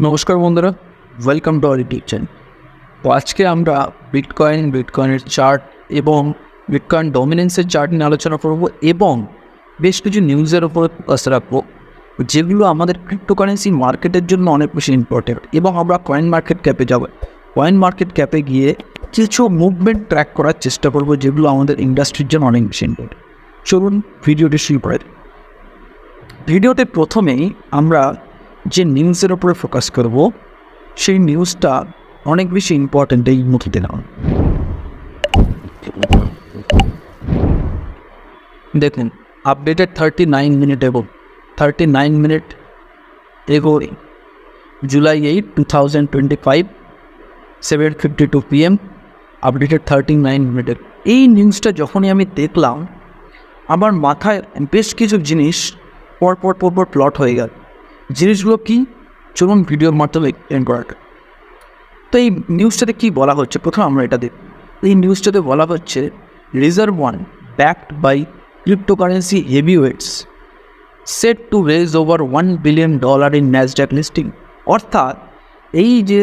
নমস্কার বন্ধুরা, welcome to our YouTube channel. তো আজকে আমরা বিটকয়েনের চার্ট এবং বিটকয়েন ডমিনেন্সের চার্ট নিয়ে আলোচনা করব এবং বেশ কিছু নিউজের ওপর ফোকাস রাখবো, যেগুলো আমাদের ক্রিপ্টোকারেন্সি মার্কেটের জন্য অনেক বেশি ইম্পর্টেন্ট। এবং আমরা কয়েন মার্কেট ক্যাপে যাব, কয়েন মার্কেট ক্যাপে গিয়ে কিছু মুভমেন্ট ট্র্যাক করার চেষ্টা করব, যেগুলো আমাদের ইন্ডাস্ট্রির জন্য অনেক বেশি ইম্পর্টেন্ট। চলুন ভিডিওটি শুরু করে দিই। ভিডিওতে প্রথমেই আমরা যে নিউজের ওপরে ফোকাস করব, সেই নিউজটা অনেক বেশি ইম্পর্ট্যান্ট এই মুহূর্তে না। দেখুন, আপডেটেড 39 মিনিট এগো July 8, 2025 7:52 PM, আপডেটেড 39 মিনিটের। এই নিউজটা যখনই আমি দেখলাম, আমার মাথায় বেশ কিছু জিনিস পরপর প্লট হয়ে গেল। জিনিসগুলো কি, চলুন ভিডিওর মাধ্যমে এক্সপ্লেন করাটা। তো এই নিউজটাতে কী বলা হচ্ছে, প্রথমে আমরা এটা দেখব। এই নিউজটাতে বলা হচ্ছে reserve one backed by cryptocurrency heavyweights set to raise over $1 billion in Nasdaq listing. অর্থাৎ এই যে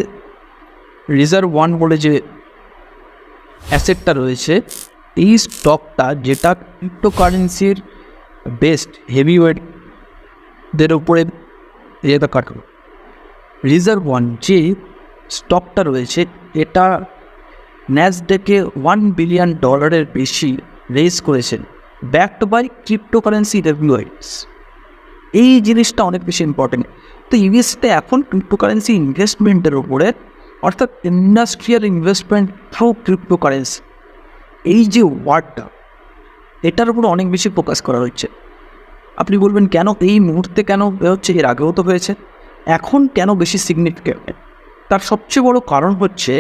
রিজার্ভ ওয়ান বলে যে অ্যাসেটটা রয়েছে, এই স্টকটা, যেটা ক্রিপ্টোকারেন্সির বেস্ট হেভিওয়েটদের উপরে এটা কাটল। রিজার্ভ ওয়ান যে স্টকটা রয়েছে, এটা ন্যাসড্যাকে $1 billion বেশি রেজ করেছেন, ব্যাকড বাই ক্রিপ্টোকারেন্সি হেভিওয়েটস। এই জিনিসটা অনেক বেশি ইম্পর্টেন্ট। তো ইউএসতে এখন ক্রিপ্টোকারেন্সি ইনভেস্টমেন্টের উপরে, অর্থাৎ ইন্ডাস্ট্রিয়াল ইনভেস্টমেন্ট থ্রু ক্রিপ্টোকারেন্সি, এই যে ওয়ার্ডটা, এটার উপর অনেক বেশি ফোকাস করা হচ্ছে। আপনি বলবেন কেন এই মুহূর্তে কেন হচ্ছে, এর আগেও তো হয়েছে, এখন কেন বেশি সিগনিফিক্যান্ট? তার সবচেয়ে বড় কারণ হচ্ছে,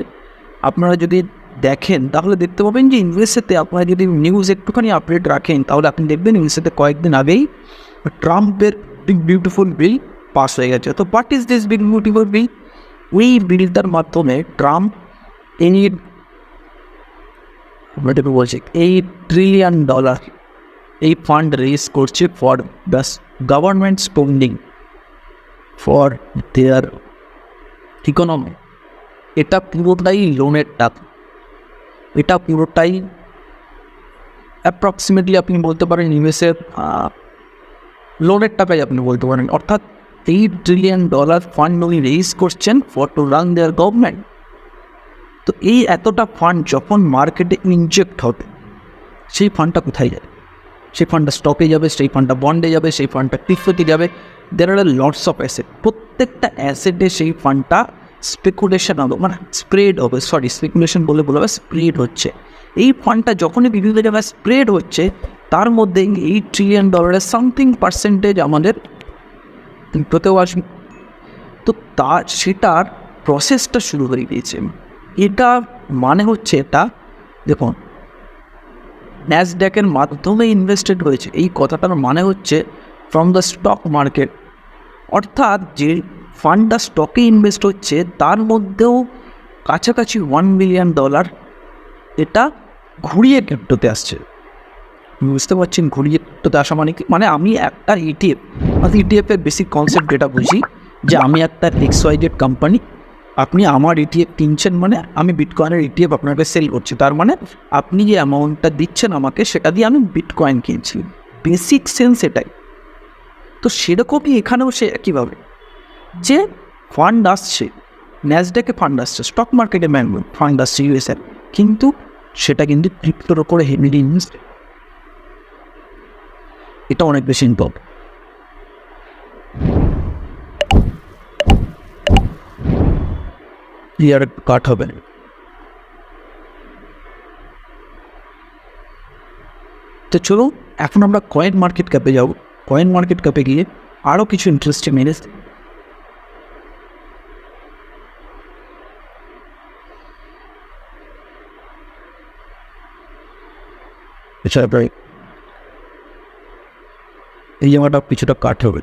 আপনারা যদি দেখেন তাহলে দেখতে পাবেন যে ইউএসএতে আপনারা যদি নিউজ একটুখানি আপডেট রাখেন, তাহলে আপনি দেখবেন ইউএসএতে কয়েকদিন আগেই ট্রাম্পের বিগ বিউটিফুল বিল পাস হয়ে গেছে। তো what is this big beautiful bill? ওই বিলটার মাধ্যমে ট্রাম্প $8 ট্রিলিয়ন এই ফান্ড রেজ করছে for the government spending for their economy. এটা পুরোটাই লোনের টাকা, এটা পুরোটাই অ্যাপ্রক্সিমেটলি আপনি বলতে পারেন ইউএসএর লোনের টাকাই আপনি বলতে পারেন। অর্থাৎ $8 ট্রিলিয়ন ফান্ড উনি রেজ করছেন for to run their government. তো এই এতটা ফান্ড যখন মার্কেটে ইনজেক্ট হবে, সেই ফান্ডটা কোথায় যাবে? সেই ফান্ডটা স্টকে যাবে, সেই ফান্ডটা বন্ডে যাবে, সেই ফান্ডটা ক্রিপ্টোতে যাবে। দের আর লটস অফ অ্যাসেট, প্রত্যেকটা অ্যাসেটে সেই ফান্ডটা স্পেকুলেশন হবে, মানে স্প্রেড হবে, স্পেকুলেশন বলে স্প্রেড হচ্ছে। এই ফান্ডটা যখনই বিভিন্ন জায়গায় স্প্রেড হচ্ছে, তার মধ্যে $8 ট্রিলিয়ন সামথিং পার্সেন্টেজ আমাদের ক্রিপ্টোতেও আসবে। তো সেটার প্রসেসটা শুরু হয়ে গিয়েছে। এটা মানে হচ্ছে, এটা দেখুন, ন্যাসড্যাকের মাধ্যমে ইনভেস্টেড হয়েছে। এই কথাটার মানে হচ্ছে ফ্রম দ্য স্টক মার্কেট, অর্থাৎ যে ফান্ডটা স্টকে ইনভেস্ট হচ্ছে, তার মধ্যেও কাছাকাছি $1 বিলিয়ন এটা ঘুরিয়ে ক্রিপ্টোতে আসছে। বুঝতে পারছেন ঘুরিয়ে ক্রিপ্টোতে আসা মানে কি? মানে আমি একটা ইটিএফের বেসিক কনসেপ্ট যেটা বুঝি, যে আমি একটা XYZ কোম্পানি, আপনি আমার ইটিএফ কিনছেন, মানে আমি বিটকয়েনের ইটিএফ আপনাকে সেল করছি। তার মানে আপনি যে অ্যামাউন্টটা দিচ্ছেন আমাকে, সেটা দিয়ে আমি বিটকয়েন কিনছি। বেসিক সেন্স এটাই। তো সেরকমই এখানেও সে একইভাবে, যে ফান্ড আসছে, ন্যাসড্যাকে ফান্ড আসছে, স্টক মার্কেটে ফান্ড আসছে ইউএসএর, কিন্তু সেটা কিন্তু ক্রিপ্টোর ওপরে হেভিলি ইনভেস্টেড। এটা অনেক বেশি ইম্পর্টেন্ট। ইয়ার কাট হবে না। তো চলো এখন আমরা কয়েন মার্কেট ক্যাপে যাব। কয়েন মার্কেট ক্যাপে গিয়ে আরও কিছু ইন্টারেস্টিং নিউজ এছাড়া এই জায়গাটা কিছুটা কাট হবে।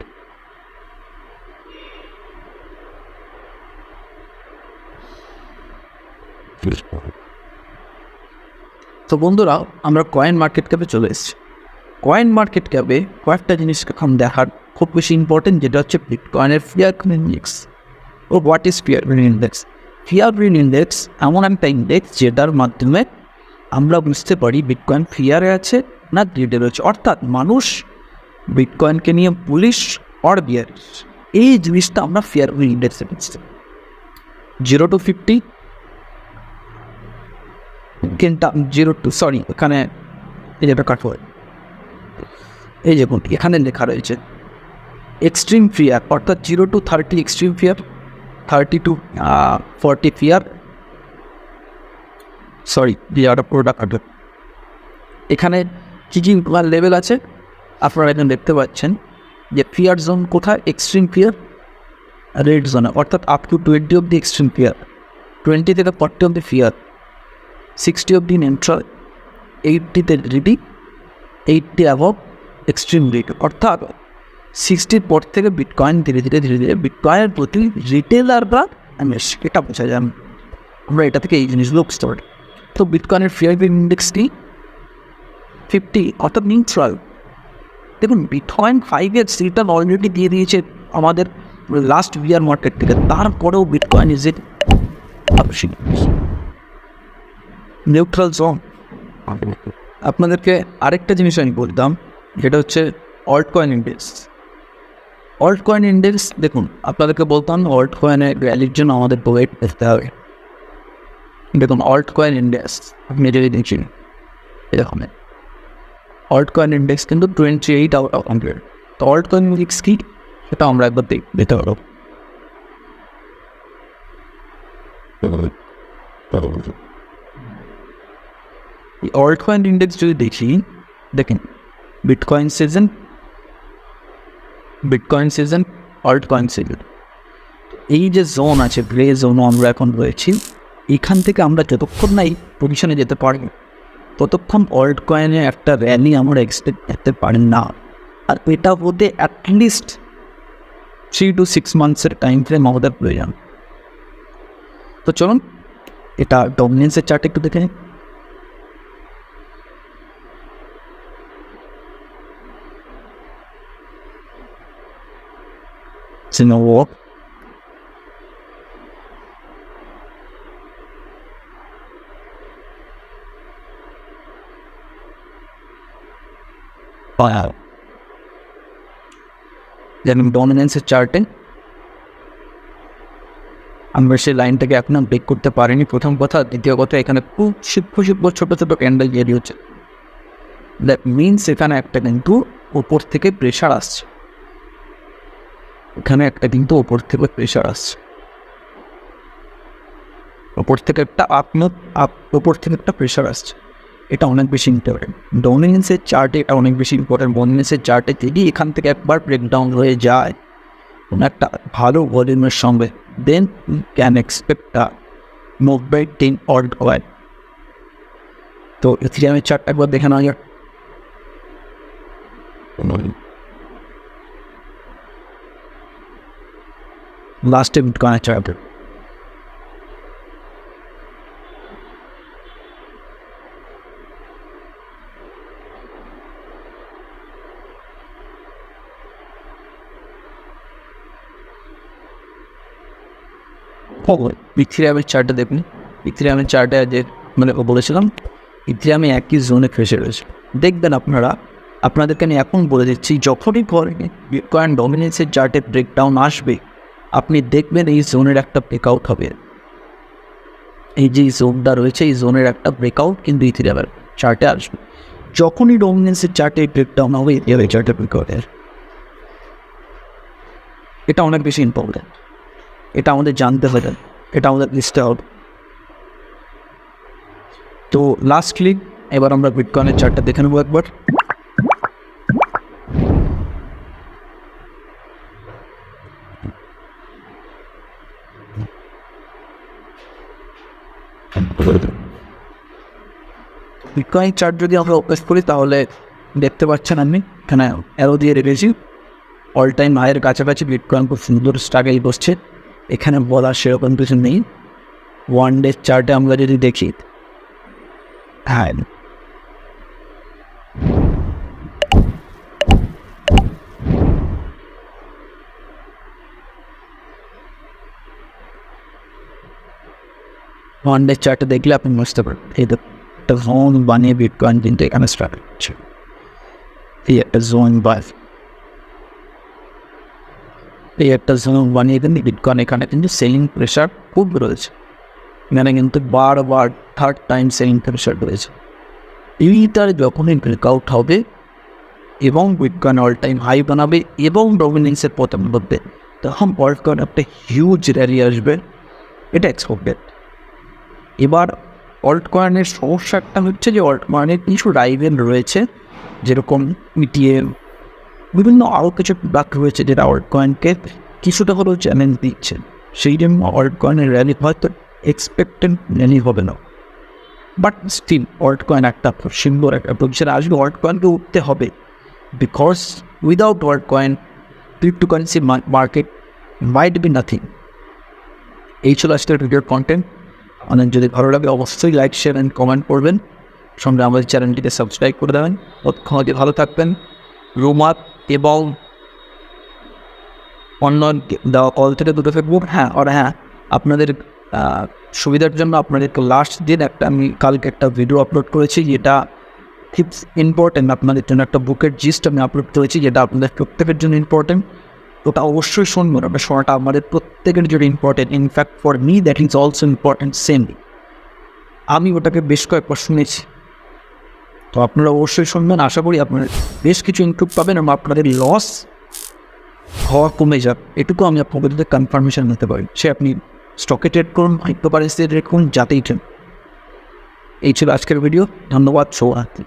তো বন্ধুরা, আমরা কয়েন মার্কেট ক্যাপে চলে এসেছি। কয়েন মার্কেট ক্যাপে কয়েকটা জিনিস এখন দেখার খুব বেশি ইম্পর্টেন্ট, যেটা হচ্ছে বিটকয়েনের ফিয়াট ইন্ডেক্স। ও what is fear value index? Fear value index এমন একটা ইন্ডেক্স যেটার মাধ্যমে আমরা বুঝতে পারি বিটকয়েন ফিয়ারে আছে না গ্রিডে রয়েছে, অর্থাৎ মানুষ বিটকয়েনকে নিয়ে পুলিশ অর বিয়ার, এই জিনিসটা আমরা ফিয়ার ভ্যালু ইন্ডেক্সে বুঝতে পারি। 0 to 50 কিন্তু 0 to এখানে এই যেটা কাটবো, এই দেখুন এখানে লেখা রয়েছে এক্সট্রিম ফিয়ার, অর্থাৎ 0 to 30 extreme fear, 30 to 40 fear, ফিয়ারটা পুরোটা কাটবে। এখানে কী কী লেভেল আছে আপনারা এখানে দেখতে পাচ্ছেন যে ফিয়ার জোন কোথায়, এক্সট্রিম ফিয়ার রেড জোনে, অর্থাৎ up to 20 of the extreme fear, 20 থেকে 40 of the fear, 60 of the neutral, 80তে রিডি, 80 অ্যাবভ এক্সট্রিম রিড, অর্থাৎ 60 পর থেকে বিটকয়েন ধীরে ধীরে বিটকয়েনের প্রতি রিটেলাররা এটা বোঝা যায়, আমরা এটা থেকে এই জিনিসগুলো বুঝতে পারি। তো বিটকয়েনের ফিয়ার ভ্যালু ইন্ডেক্স কি 50, অর্থাৎ নিউট্রাল। দেখুন বিটকয়েন 5x রিটার্ন অলরেডি দিয়ে দিয়েছে আমাদের লাস্ট বিয়ার মার্কেট থেকে, তারপরেও bitcoin is it neutral zone. আপনাদেরকে আরেকটা জিনিস আমি বলতাম, যেটা হচ্ছে alt coin index. Alt coin index দেখুন, আপনাদেরকে বলতাম অল্ট কয়েনের ভ্যালির জন্য আমাদের ওয়েট করতে হবে। দেখুন অল্ট কয়েন ইন্ডেক্স আপনি যদি দেখছেন এরকম অল্ট কয়েন ইন্ডেক্স কিন্তু 28 আউট অফ 100। তো অল্ট কয়েন ইন্ডেক্স কী সেটা আমরা একবার দেখতে পারব। এই অল্ট কয়েন ইন্ডেক্স যদি দেখি, দেখেন bitcoin season, alt coin season, এই যে জোন আছে গ্রে জোনও আমরা এখন রয়েছি, এখান থেকে আমরা যতক্ষণ না এই পজিশনে যেতে পারি ততক্ষণ অল্ট কয়েনে একটা র্যালি আমরা এক্সপেক্ট করতে পারি না, আর এটা হতে অ্যাটলিস্ট 3 to 6 মান্থসের টাইম ফ্রেম আমাদের প্রয়োজন। তো চলুন এটা ডমিনেন্সের চার্ট একটু দেখে নিই। যেমন ডমিনেন্সের চার্টে আমরা সেই লাইনটাকে এখনো ব্রেক করতে পারিনি, প্রথম কথা। দ্বিতীয় কথা, এখানে খুব সূক্ষ্ম ছোটো ছোটো ক্যান্ডেল তৈরি হচ্ছে, দ্যাট মিনস এখানে একটা কিন্তু ওপর থেকে প্রেশার আসছে, এখানে একটা কিন্তু ওপর থেকে প্রেশার আসছে, ওপর থেকে একটা ওপর থেকে একটা প্রেশার আসছে। এটা অনেক বেশি ইম্পর্টেন্ট ডমিনেন্সের চার্টে, এটা অনেক বেশি ইম্পর্টেন্ট। ডমিনেন্সের চার্টে যদি এখান থেকে একবার ব্রেকডাউন হয়ে যায় কোনো একটা ভালো ভলিউমের সঙ্গে, then you can expect a movement in alt coin. তো ইথিরিয়ামের চার্ট একবার দেখে নেওয়া যাক। লাস্টে বিটকয়েনের চার্ট ইথিরিয়ামের চার্টটা দেখুন। ইথিরিয়ামের চার্টে যে মানে বলেছিলাম ইথিরিয়ামে একই জোনে ফেসে রয়েছে। দেখবেন আপনাদেরকে আমি এখন বলে দিচ্ছি, যখনই পরে বিটকয়েন ডমিনেন্সের চার্টে ব্রেকডাউন আসবে, আপনি দেখবেন এই জোনের একটা ব্রেকআউট হবে। এই যে জোনটা রয়েছে, এই জোনের একটা ব্রেকআউট কিন্তু ইথিরিয়ামের চার্টে আসবে। যখনই ডমিনেন্সের চার্টে ব্রেকডাউন হবে, ইথিরিয়ামের চার্টে ব্রেকআউটের, এটা অনেক বেশি ইম্পর্টেন্ট। এটা আমাদের জানতে হবে, এটা আমাদের লিস্টে হবে। তো লাস্টলি এবার আমরা বিটকয়েনের চার্টটা দেখে নেবো একবার। বিটকয়েন চার্ট যদি আমরা ওপেন করি তাহলে দেখতে পাচ্ছেন আপনি এখানে অ্যারো দিয়ে রেখেছি, অল টাইম হাইয়ের কাছাকাছি বিটকয়েন খুব সুন্দর স্ট্রাগল বসছে। এখানে বলার সেরকম কিছু নেই। ওয়ান ডে চার্টে আমরা যদি দেখি, হ্যাঁ ওয়ান ডে চার্টে দেখলে আপনি বুঝতে পারবেন এই একটা জোন বানিয়ে বিটকয়েন কিন্তু এখানে স্টার্ট হচ্ছে, এই একটা জোন এই একটা জোন বানিয়ে কিন্তু বিটকয়েন এখানে কিন্তু সেলিং প্রেশার খুব রয়েছে, এখানে কিন্তু বারবার থার্ড টাইম সেলিং প্রেশার রয়েছে। এইটার যখনই ব্রেকআউট হবে এবং বিটকয়েন অল টাইম হাই বানাবে এবং ডমিনেন্সের পতন ঘটবে, তখন বিটকয়েন একটা হিউজ র্যালি আসবে, এটা এক্সপেক্টেড। এবার অল্ট কয়েনের সমস্যা একটা হচ্ছে যে অল্ট কয়েনের কিছু রাইভেল রয়েছে, যেরকম ইটিএম, বিভিন্ন আরও কিছু প্রোডাক্ট রয়েছে যেটা অল্ট কয়েনকে কিছুটা হলেও চ্যালেঞ্জ দিচ্ছে। সেই জন্য অল্ট কয়েনের র্যালি হয়তো এক্সপেক্টেড র্যালি হবে না, বাট স্টিল অল্ট কয়েন একটা সুন্দর একটা পজিশন আসবে, অল্ট কয়েনকে উঠতে হবে, because without alt coin cryptocurrency market might be nothing. এই ছিল আজকের ভিডিওর কন্টেন্ট। অনেক যদি ভালো লাগে অবশ্যই লাইক, শেয়ার অ্যান্ড কমেন্ট করবেন, সঙ্গে আমাদের চ্যানেলটিকে সাবস্ক্রাইব করে দেবেন। ততক্ষণ ভালো থাকবেন। রুমাত এবং অন্য দেওয়া কল থেকে দুটো ফেসবুক, হ্যাঁ আপনাদের সুবিধার জন্য আপনাদেরকে লাস্ট দিন আমি কালকে একটা ভিডিও আপলোড করেছি, যেটা খুব ইম্পর্টেন্ট আপনাদের জন্য, একটা বুকের জিস্ট আমি আপলোড করেছি যেটা আপনাদের প্রত্যেকের জন্য ইম্পর্টেন্ট। ওটা অবশ্যই শুনবেন, ওটা শোনাটা আমাদের প্রত্যেকের জন্য important. In fact for me that is also important same. আমি ওটাকে বেশ কয়েকবার শুনেছি, তো আপনারা অবশ্যই শুনবেন। আশা করি আপনারা বেশ কিছু ইনপুট পাবেন এবং আপনাদের লস হওয়া কমে যাক, এটুকু আমি আপনাদের কনফার্মেশন নিতে পারি। সে আপনি স্টকে ট্রেড করুন, ক্রিপ্টোকারেন্সিতে ট্রেড করুন, যাতেই ট্রেড। এই ছিল আজকের ভিডিও। ধন্যবাদ। শুভরাত্রি।